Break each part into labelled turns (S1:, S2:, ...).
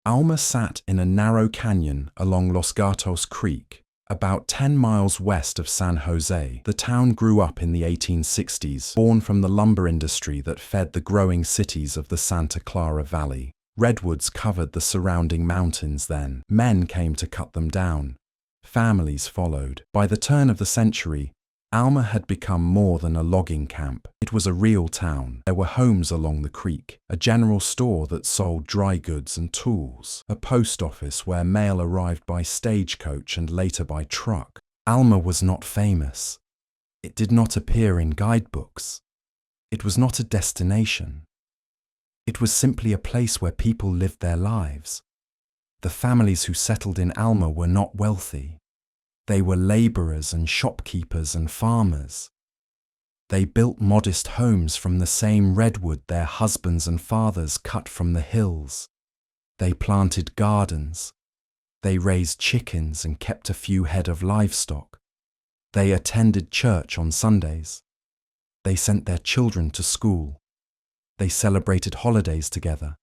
S1: Alma sat in a narrow canyon along Los Gatos Creek, about 10 miles west of San Jose. The town grew up in the 1860s, born from the lumber industry that fed the growing cities of the Santa Clara Valley. Redwoods covered the surrounding mountains then. Men came to cut them down. Families followed. By the turn of the century, Alma had become more than a logging camp. It was a real town. There were homes along the creek, a general store that sold dry goods and tools, a post office where mail arrived by stagecoach and later by truck. Alma was not famous. It did not appear in guidebooks. It was not a destination. It was simply a place where people lived their lives. The families who settled in Alma were not wealthy. They were laborers and shopkeepers and farmers. They built modest homes from the same redwood their husbands and fathers cut from the hills. They planted gardens. They raised chickens and kept a few head of livestock. They attended church on Sundays. They sent their children to school. They celebrated holidays together.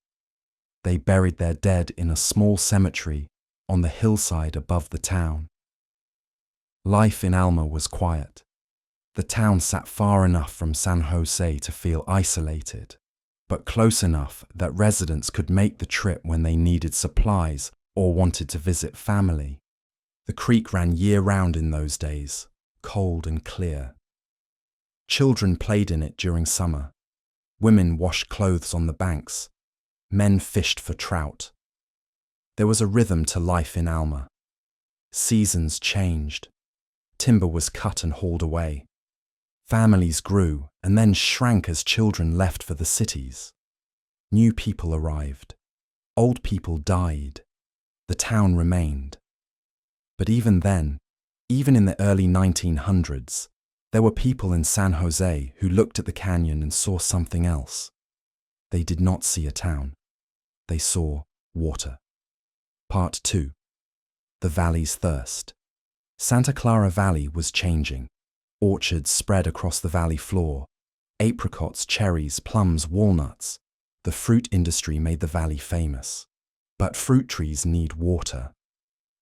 S1: They buried their dead in a small cemetery on the hillside above the town. Life in Alma was quiet. The town sat far enough from San Jose to feel isolated, but close enough that residents could make the trip when they needed supplies or wanted to visit family. The creek ran year-round in those days, cold and clear. Children played in it during summer. Women washed clothes on the banks. Men fished for trout. There was a rhythm to life in Alma. Seasons changed. Timber was cut and hauled away. Families grew and then shrank as children left for the cities. New people arrived. Old people died. The town remained. But even then, even in the early 1900s, there were people in San Jose who looked at the canyon and saw something else. They did not see a town. They saw water. Part 2. The Valley's Thirst. Santa Clara Valley was changing. Orchards spread across the valley floor. Apricots, cherries, plums, walnuts. The fruit industry made the valley famous. But fruit trees need water.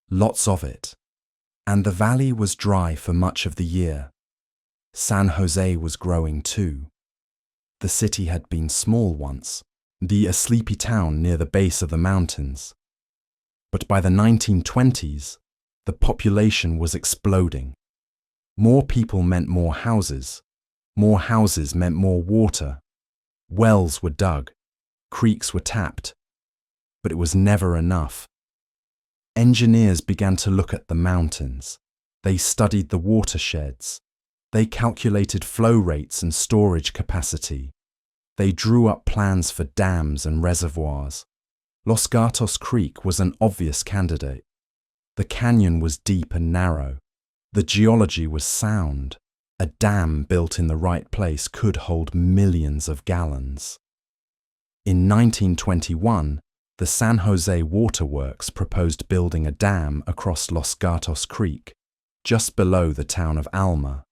S1: Lots of it. And the valley was dry for much of the year. San Jose was growing too. The city had been small once, a sleepy town near the base of the mountains. But by the 1920s, the population was exploding. More people meant more houses. More houses meant more water. Wells were dug. Creeks were tapped. But it was never enough. Engineers began to look at the mountains. They studied the watersheds. They calculated flow rates and storage capacity. They drew up plans for dams and reservoirs. Los Gatos Creek was an obvious candidate. The canyon was deep and narrow. The geology was sound. A dam built in the right place could hold millions of gallons. In 1921, the San Jose Water Works proposed building a dam across Los Gatos Creek, just below the town of Alma.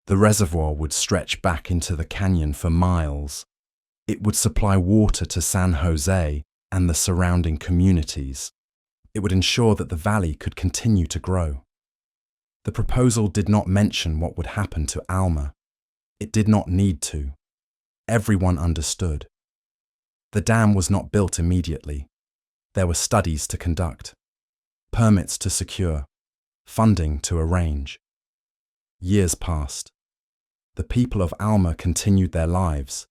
S1: The reservoir would stretch back into the canyon for miles. It would supply water to San Jose and the surrounding communities. It would ensure that the valley could continue to grow. The proposal did not mention what would happen to Alma. It did not need to. Everyone understood. The dam was not built immediately. There were studies to conduct, permits to secure, funding to arrange. Years passed. The people of Alma continued their lives,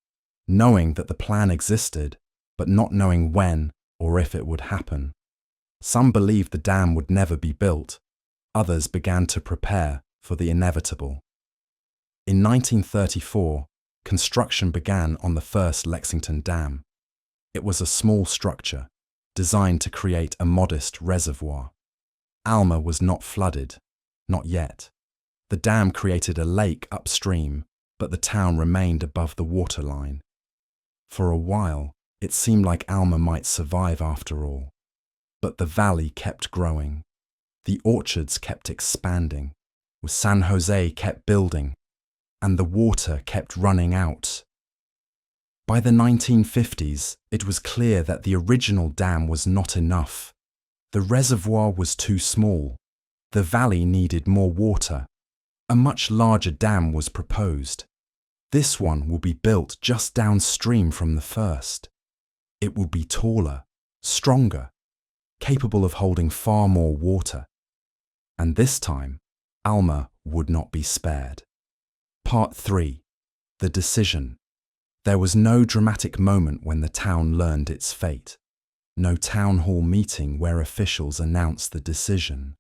S1: knowing that the plan existed, but not knowing when or if it would happen. Some believed the dam would never be built. Others began to prepare for the inevitable. In 1934, construction began on the first Lexington Dam. It was a small structure, designed to create a modest reservoir. Alma was not flooded, not yet. The dam created a lake upstream, but the town remained above the waterline. For a while, it seemed like Alma might survive after all. But the valley kept growing. The orchards kept expanding. San Jose kept building. And the water kept running out. By the 1950s, it was clear that the original dam was not enough. The reservoir was too small. The valley needed more water. A much larger dam was proposed. This one will be built just downstream from the first. It will be taller, stronger, capable of holding far more water. And this time, Alma would not be spared. Part 3. The decision. There was no dramatic moment when the town learned its fate. No town hall meeting where officials announced the decision.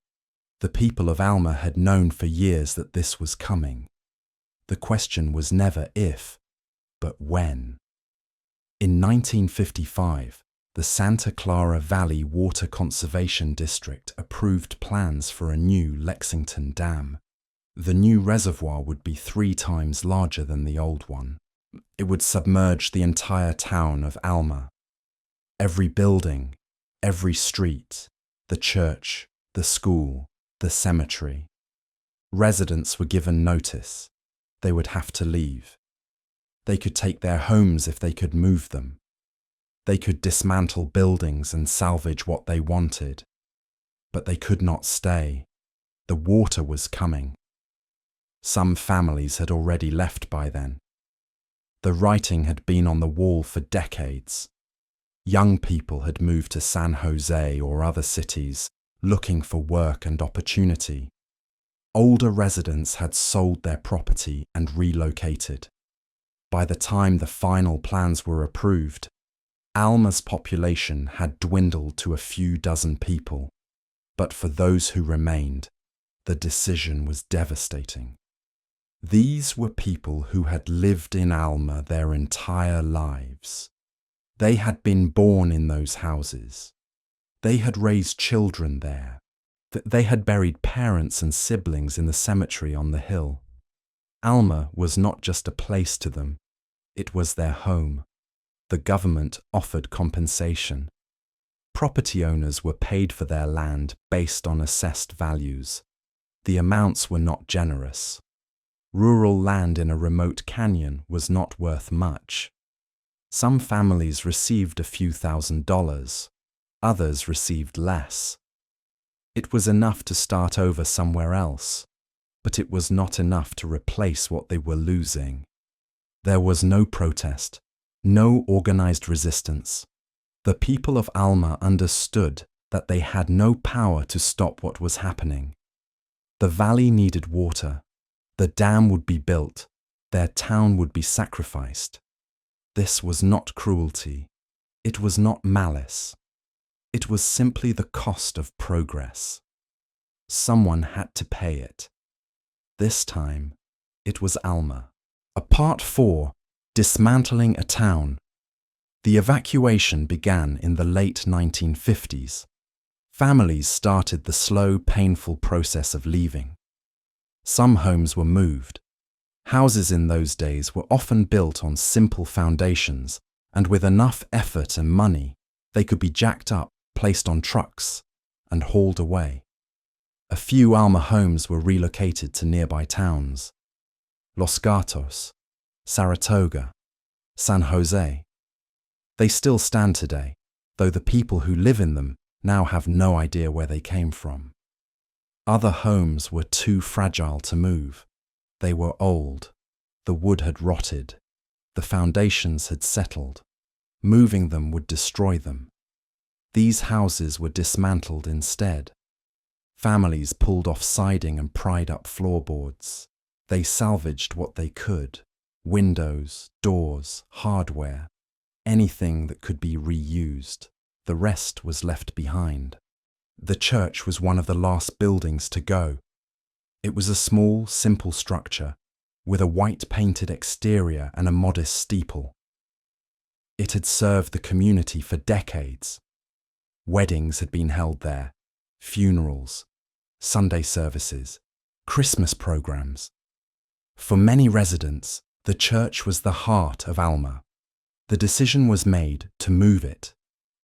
S1: The people of Alma had known for years that this was coming. The question was never if, but when. In 1955, the Santa Clara Valley Water Conservation District approved plans for a new Lexington Dam. The new reservoir would be 3 times larger than the old one. It would submerge the entire town of Alma. Every building, every street, the church, the school, the cemetery. Residents were given notice. They would have to leave. They could take their homes if they could move them. They could dismantle buildings and salvage what they wanted. But they could not stay. The water was coming. Some families had already left by then. The writing had been on the wall for decades. Young people had moved to San Jose or other cities, looking for work and opportunity. Older residents had sold their property and relocated. By the time the final plans were approved, Alma's population had dwindled to a few dozen people. But for those who remained, the decision was devastating. These were people who had lived in Alma their entire lives. They had been born in those houses. They had raised children there. They had buried parents and siblings in the cemetery on the hill. Alma was not just a place to them. It was their home. The government offered compensation. Property owners were paid for their land based on assessed values. The amounts were not generous. Rural land in a remote canyon was not worth much. Some families received a few $1,000s. Others received less. It was enough to start over somewhere else, but it was not enough to replace what they were losing. There was no protest, no organized resistance. The people of Alma understood that they had no power to stop what was happening. The valley needed water. The dam would be built. Their town would be sacrificed. This was not cruelty. It was not malice. It was simply the cost of progress. Someone had to pay it. This time, it was Alma. Part 4. Dismantling a town. The evacuation began in the late 1950s. Families started the slow, painful process of leaving. Some homes were moved. Houses in those days were often built on simple foundations, and with enough effort and money, they could be jacked up, placed on trucks, and hauled away. A few Alma homes were relocated to nearby towns. Los Gatos, Saratoga, San Jose. They still stand today, though the people who live in them now have no idea where they came from. Other homes were too fragile to move. They were old. The wood had rotted. The foundations had settled. Moving them would destroy them. These houses were dismantled instead. Families pulled off siding and pried up floorboards. They salvaged what they could: windows, doors, hardware, anything that could be reused. The rest was left behind. The church was one of the last buildings to go. It was a small, simple structure with a white-painted exterior and a modest steeple. It had served the community for decades. Weddings had been held there, funerals, Sunday services, Christmas programs. For many residents, the church was the heart of Alma. The decision was made to move it.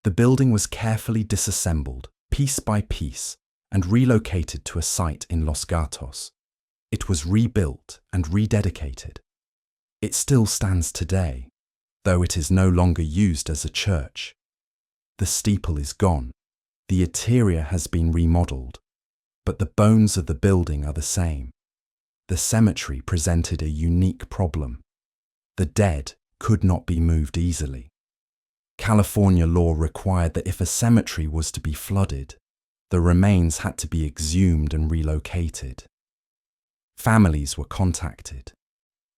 S1: The building was carefully disassembled, piece by piece, and relocated to a site in Los Gatos. It was rebuilt and rededicated. It still stands today. though it is no longer used as a church. The steeple is gone. The interior has been remodeled, but the bones of the building are the same. The cemetery presented a unique problem. The dead could not be moved easily. California law required that if a cemetery was to be flooded, the remains had to be exhumed and relocated. Families were contacted.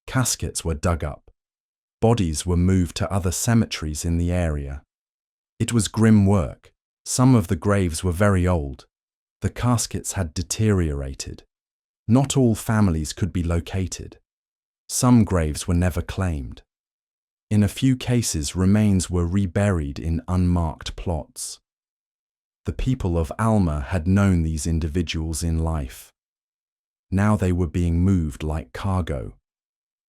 S1: Caskets were dug up. Bodies were moved to other cemeteries in the area. It was grim work. Some of the graves were very old. The caskets had deteriorated. Not all families could be located. Some graves were never claimed. In a few cases, remains were reburied in unmarked plots. The people of Alma had known these individuals in life. Now they were being moved like cargo.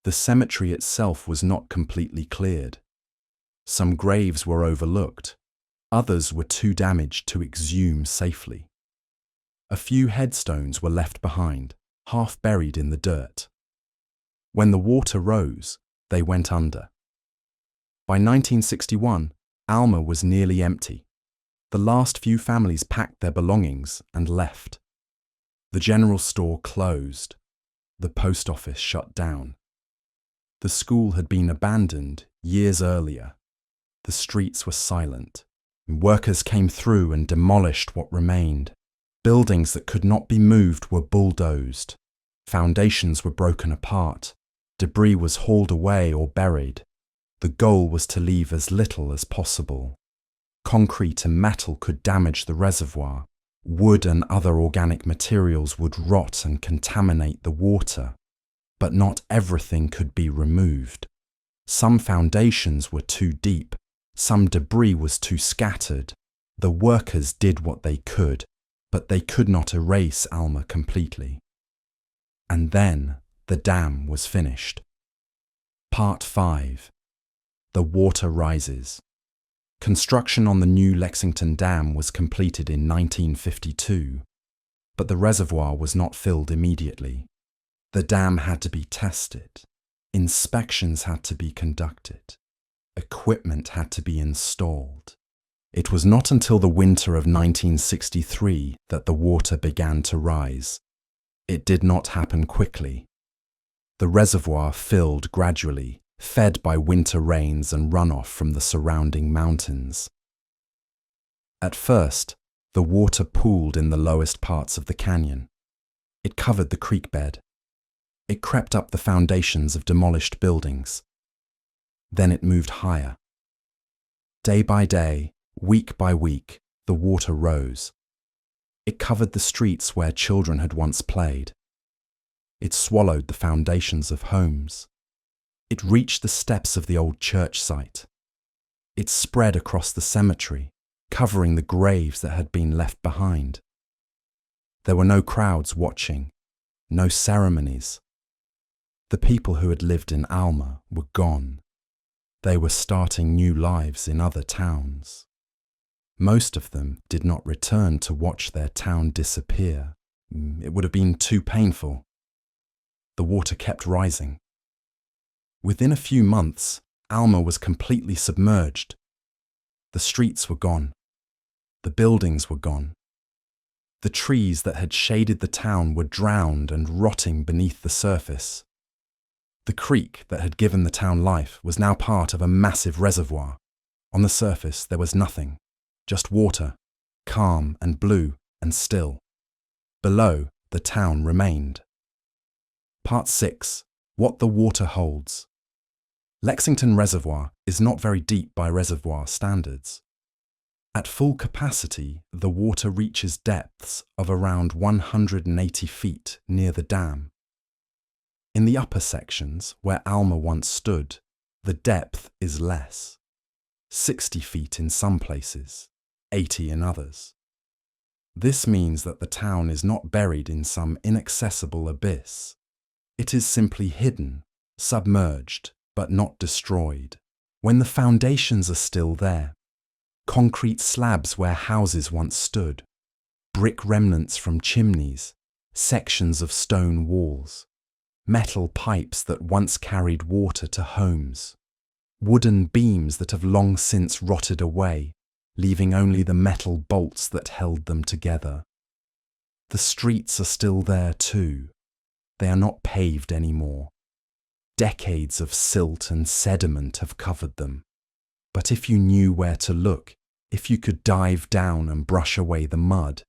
S1: The cemetery itself was not completely cleared. Some graves were overlooked. Others were too damaged to exhume safely. A few headstones were left behind, half buried in the dirt. When the water rose, they went under. By 1961, Alma was nearly empty. The last few families packed their belongings and left. The general store closed. The post office shut down. The school had been abandoned years earlier. The streets were silent. Workers came through and demolished what remained. Buildings that could not be moved were bulldozed. Foundations were broken apart. Debris was hauled away or buried. The goal was to leave as little as possible. Concrete and metal could damage the reservoir. Wood and other organic materials would rot and contaminate the water. But not everything could be removed. Some foundations were too deep. Some debris was too scattered. The workers did what they could, but they could not erase Alma completely. And then the dam was finished. Part 5. The water rises. Construction on the new Lexington Dam was completed in 1952, but the reservoir was not filled immediately. The dam had to be tested. Inspections had to be conducted. Equipment had to be installed. It was not until the winter of 1963 that the water began to rise. It did not happen quickly. The reservoir filled gradually, fed by winter rains and runoff from the surrounding mountains. At first, the water pooled in the lowest parts of the canyon. It covered the creek bed. It crept up the foundations of demolished buildings. Then it moved higher. Day by day, week by week, the water rose. It covered the streets where children had once played. It swallowed the foundations of homes. It reached the steps of the old church site. It spread across the cemetery, covering the graves that had been left behind. There were no crowds watching, no ceremonies. The people who had lived in Alma were gone. They were starting new lives in other towns. Most of them did not return to watch their town disappear. It would have been too painful. The water kept rising. Within a few months, Alma was completely submerged. The streets were gone. The buildings were gone. The trees that had shaded the town were drowned and rotting beneath the surface. The creek that had given the town life was now part of a massive reservoir. On the surface, there was nothing, just water, calm and blue and still. Below, the town remained. Part 6. What the water holds. Lexington Reservoir is not very deep by reservoir standards. At full capacity, the water reaches depths of around 180 feet near the dam. In the upper sections, where Alma once stood, the depth is less. 60 feet in some places, 80 in others. This means that the town is not buried in some inaccessible abyss. It is simply hidden, submerged, but not destroyed. When the foundations are still there, concrete slabs where houses once stood, brick remnants from chimneys, sections of stone walls, metal pipes that once carried water to homes. wooden beams that have long since rotted away, leaving only the metal bolts that held them together. The streets are still there too. They are not paved anymore. Decades of silt and sediment have covered them. But if you knew where to look, if you could dive down and brush away the mud,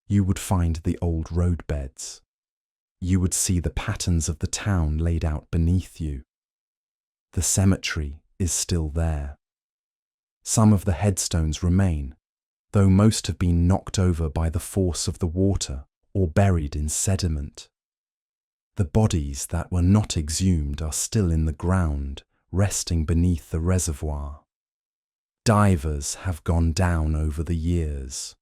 S1: you would find the old roadbeds. You would see the patterns of the town laid out beneath you. The cemetery is still there. Some of the headstones remain, though most have been knocked over by the force of the water or buried in sediment. The bodies that were not exhumed are still in the ground, resting beneath the reservoir. Divers have gone down over the years.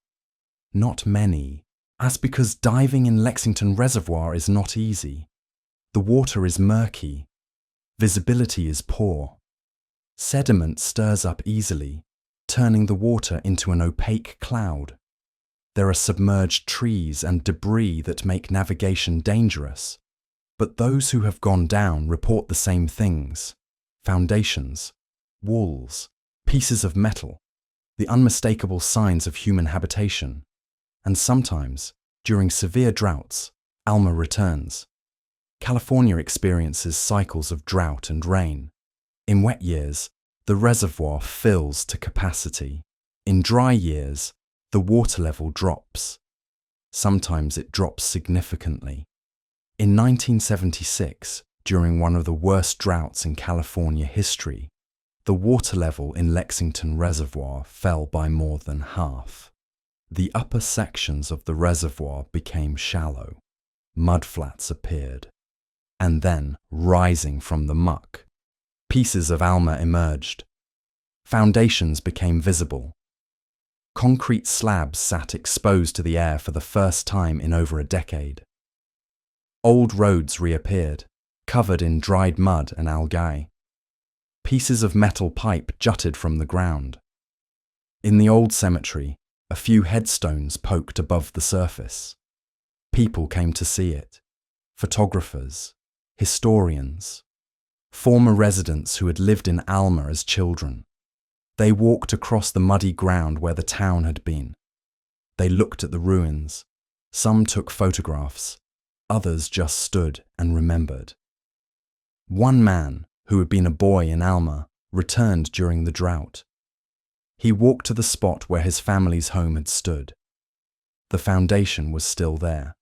S1: Not many, as because diving in Lexington Reservoir is not easy. The water is murky. Visibility is poor. Sediment stirs up easily, turning the water into an opaque cloud. There are submerged trees and debris that make navigation dangerous. But those who have gone down report the same things: foundations, walls, pieces of metal, the unmistakable signs of human habitation. And sometimes, during severe droughts, Alma returns. California experiences cycles of drought and rain. In wet years, the reservoir fills to capacity. In dry years, the water level drops. Sometimes it drops significantly. In 1976, during one of the worst droughts in California history, the water level in Lexington Reservoir fell by more than half. The upper sections of the reservoir became shallow. Mudflats appeared. And then, rising from the muck, pieces of Alma emerged. Foundations became visible. Concrete slabs sat exposed to the air for the first time in over a decade. Old roads reappeared, covered in dried mud and algae. Pieces of metal pipe jutted from the ground. In the old cemetery, a few headstones poked above the surface. People came to see it. Photographers, historians, former residents who had lived in Alma as children. They walked across the muddy ground where the town had been. They looked at the ruins. Some took photographs. Others just stood and remembered. One man, who had been a boy in Alma, returned during the drought. He walked to the spot where his family's home had stood. The foundation was still there,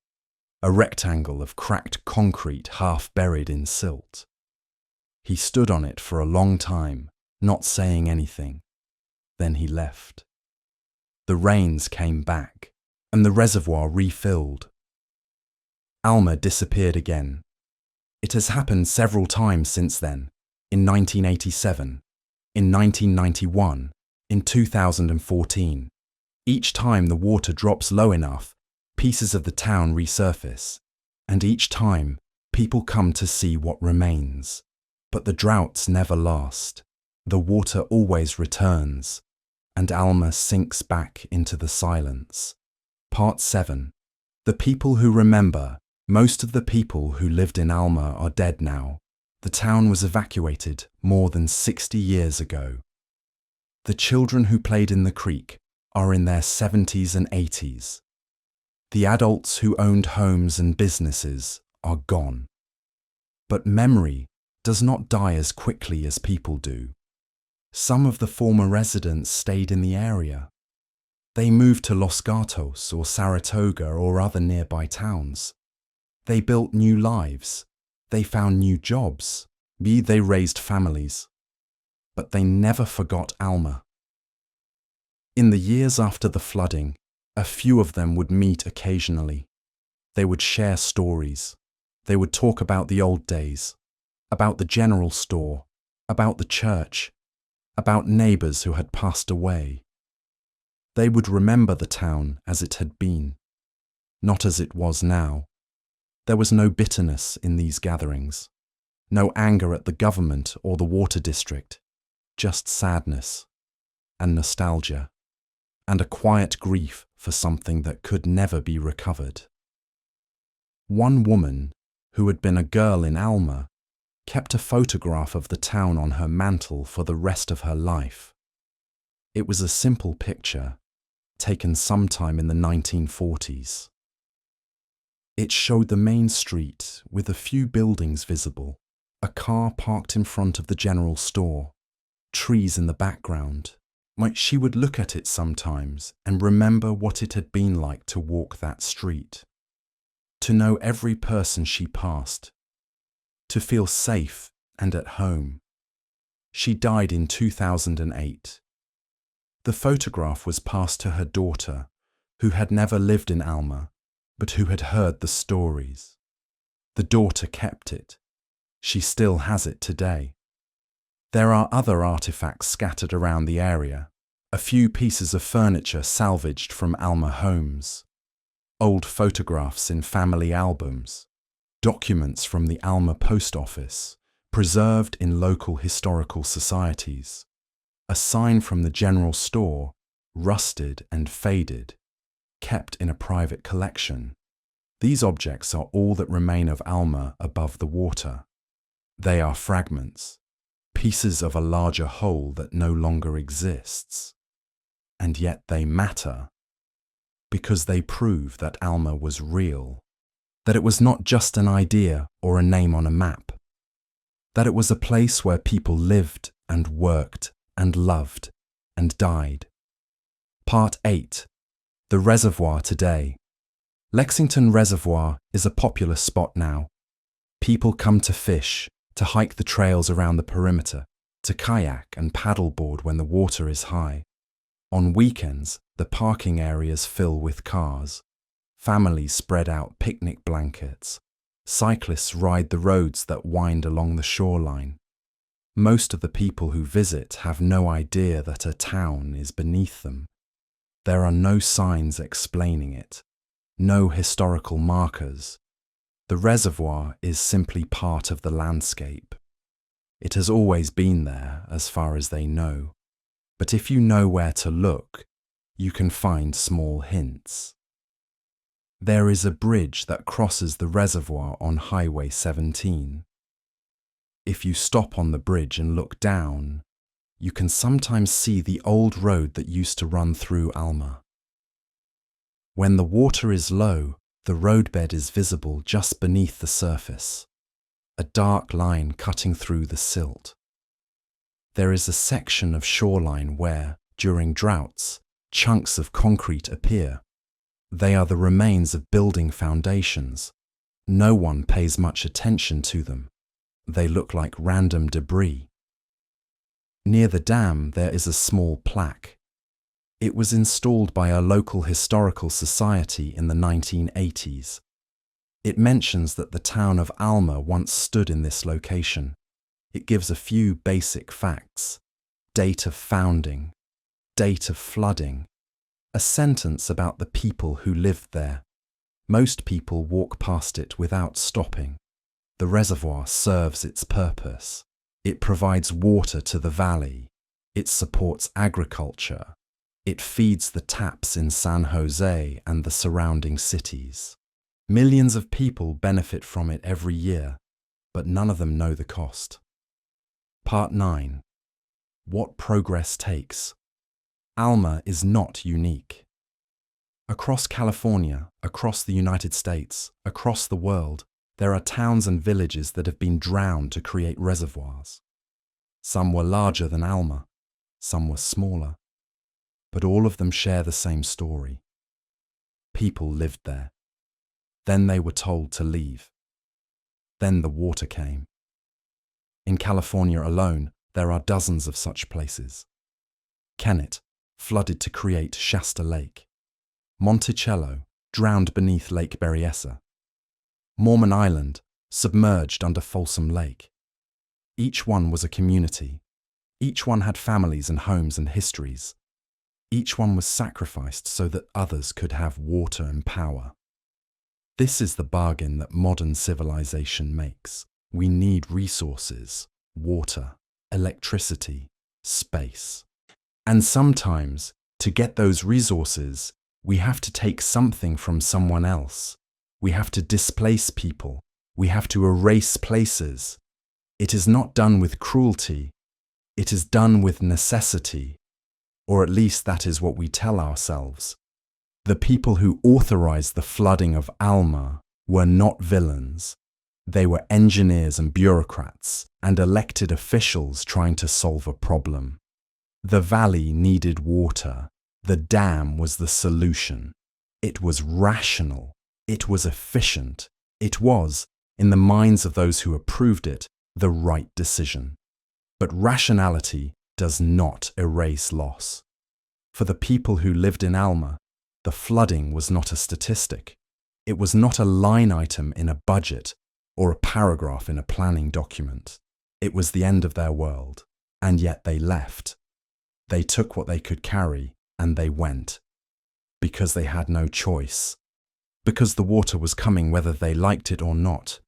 S1: a rectangle of cracked concrete half buried in silt. He stood on it for a long time, not saying anything. Then he left. The rains came back, and the reservoir refilled. Alma disappeared again. It has happened several times since then, in 1987, in 1991, in 2014. Each time the water drops low enough, pieces of the town resurface, and each time people come to see what remains. But the droughts never last. The water always returns, and Alma sinks back into the silence. Part 7. The people who remember. Most of the people who lived in Alma are dead now. The town was evacuated more than 60 years ago. The children who played in the creek are in their 70s and 80s. The adults who owned homes and businesses are gone. But memory does not die as quickly as people do. Some of the former residents stayed in the area. They moved to Los Gatos or Saratoga or other nearby towns. They built new lives. They found new jobs. They raised families. But they never forgot Alma. In the years after the flooding, a few of them would meet occasionally. They would share stories. They would talk about the old days, about the general store, about the church, about neighbors who had passed away. They would remember the town as it had been, not as it was now. There was no bitterness in these gatherings, no anger at the government or the water district, just sadness and nostalgia, and a quiet grief for something that could never be recovered. One woman, who had been a girl in Alma, kept a photograph of the town on her mantle for the rest of her life. It was a simple picture, taken sometime in the 1940s. It showed the main street with a few buildings visible, a car parked in front of the general store, trees in the background. She would look at it sometimes and remember what it had been like to walk that street, to know every person she passed, to feel safe and at home. She died in 2008. The photograph was passed to her daughter, who had never lived in Alma, but who had heard the stories. The daughter kept it. She still has it today. There are other artifacts scattered around the area, a few pieces of furniture salvaged from Alma homes, old photographs in family albums, documents from the Alma post office, preserved in local historical societies, a sign from the general store, rusted and faded, kept in a private collection. These objects are all that remain of Alma above the water. They are fragments, pieces of a larger whole that no longer exists. And yet they matter, because they prove that Alma was real, that it was not just an idea or a name on a map, that it was a place where people lived and worked and loved and died. Part 8. The Reservoir Today. Lexington Reservoir is a popular spot now. People come to fish, to hike the trails around the perimeter, to kayak and paddleboard when the water is high. On weekends, the parking areas fill with cars. Families spread out picnic blankets. Cyclists ride the roads that wind along the shoreline. Most of the people who visit have no idea that a town is beneath them. There are no signs explaining it, no historical markers. The reservoir is simply part of the landscape. It has always been there, as far as they know. But if you know where to look, you can find small hints. There is a bridge that crosses the reservoir on Highway 17. If you stop on the bridge and look down, you can sometimes see the old road that used to run through Alma. When the water is low, the roadbed is visible just beneath the surface, a dark line cutting through the silt. There is a section of shoreline where, during droughts, chunks of concrete appear. They are the remains of building foundations. No one pays much attention to them. They look like random debris. Near the dam, there is a small plaque. It was installed by a local historical society in the 1980s. It mentions that the town of Alma once stood in this location. It gives a few basic facts: date of founding, date of flooding, a sentence about the people who lived there. Most people walk past it without stopping. The reservoir serves its purpose. It provides water to the valley. It supports agriculture. It feeds the taps in San Jose and the surrounding cities. Millions of people benefit from it every year, but none of them know the cost. Part 9. What progress takes. Alma is not unique. Across California, across the United States, across the world, there are towns and villages that have been drowned to create reservoirs. Some were larger than Alma, some were smaller, but all of them share the same story. People lived there. Then they were told to leave. Then the water came. In California alone, there are dozens of such places. Kennett, flooded to create Shasta Lake. Monticello, drowned beneath Lake Berryessa. Mormon Island, submerged under Folsom Lake. Each one was a community. Each one had families and homes and histories. Each one was sacrificed so that others could have water and power. This is the bargain that modern civilization makes. We need resources, water, electricity, space. And sometimes, to get those resources, we have to take something from someone else. We have to displace people. We have to erase places. It is not done with cruelty, it is done with necessity, or at least that is what we tell ourselves. The people who authorized the flooding of Alma were not villains. They were engineers and bureaucrats and elected officials trying to solve a problem. The valley needed water. The dam was the solution. It was rational. It was efficient. It was, in the minds of those who approved it, the right decision. But rationality does not erase loss. For the people who lived in Alma, the flooding was not a statistic. It was not a line item in a budget or a paragraph in a planning document. It was the end of their world, and yet they left. They took what they could carry, and they went. Because they had no choice. Because the water was coming whether they liked it or not.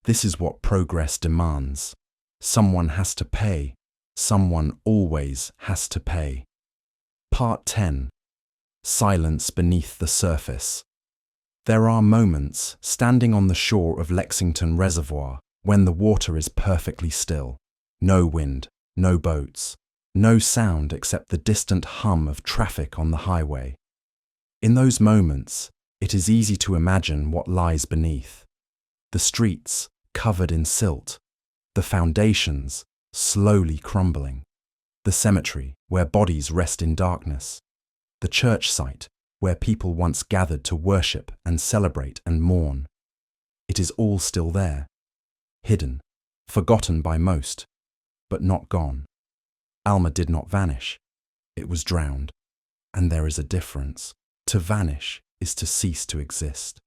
S1: This is what progress demands. Someone has to pay. Someone always has to pay. Part 10. Silence beneath the surface. There are moments, standing on the shore of Lexington Reservoir, when the water is perfectly still. No wind, no boats, no sound except the distant hum of traffic on the highway. In those moments, it is easy to imagine what lies beneath. The streets, covered in silt. The foundations, slowly crumbling. The cemetery, where bodies rest in darkness. The church site, where people once gathered to worship and celebrate and mourn. It is all still there, hidden, forgotten by most, but not gone. Alma did not vanish. It was drowned. And there is a difference. To vanish is to cease to exist,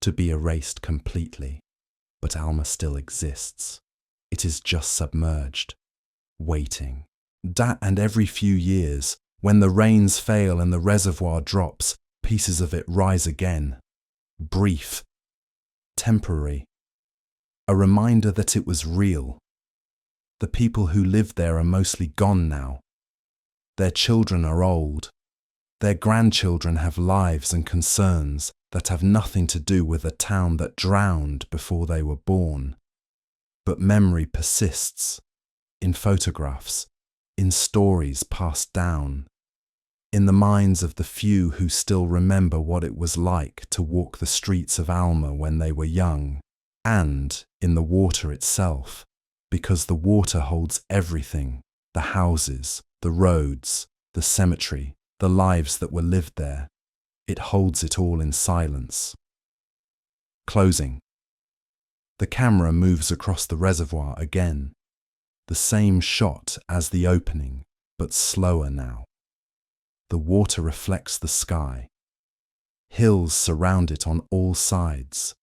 S1: to be erased completely. But Alma still exists. It is just submerged, waiting. And every few years, when the rains fail and the reservoir drops, pieces of it rise again. Brief, temporary. A reminder that it was real. The people who lived there are mostly gone now. Their children are old. Their grandchildren have lives and concerns that have nothing to do with a town that drowned before they were born. But memory persists, in photographs, in stories passed down, in the minds of the few who still remember what it was like to walk the streets of Alma when they were young, and in the water itself, because the water holds everything, the houses, the roads, the cemetery, the lives that were lived there. It holds it all in silence. Closing. The camera moves across the reservoir again. The same shot as the opening, but slower now. The water reflects the sky. Hills surround it on all sides.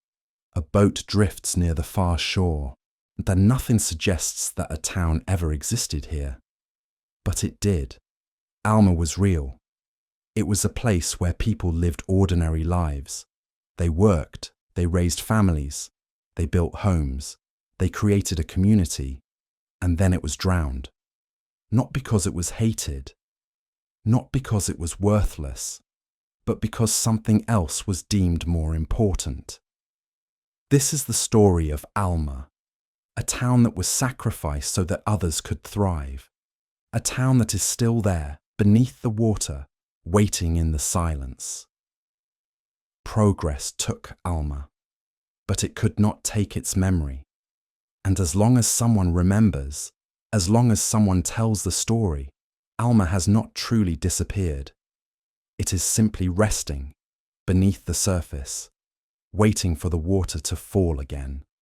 S1: A boat drifts near the far shore, and nothing suggests that a town ever existed here. But it did. Alma was real. It was a place where people lived ordinary lives. They worked, they raised families, they built homes, they created a community, and then it was drowned. Not because it was hated, not because it was worthless, but because something else was deemed more important. This is the story of Alma, a town that was sacrificed so that others could thrive, a town that is still there, beneath the water, waiting in the silence. Progress took Alma, but it could not take its memory. And as long as someone remembers, as long as someone tells the story, Alma has not truly disappeared. It is simply resting beneath the surface, waiting for the water to fall again.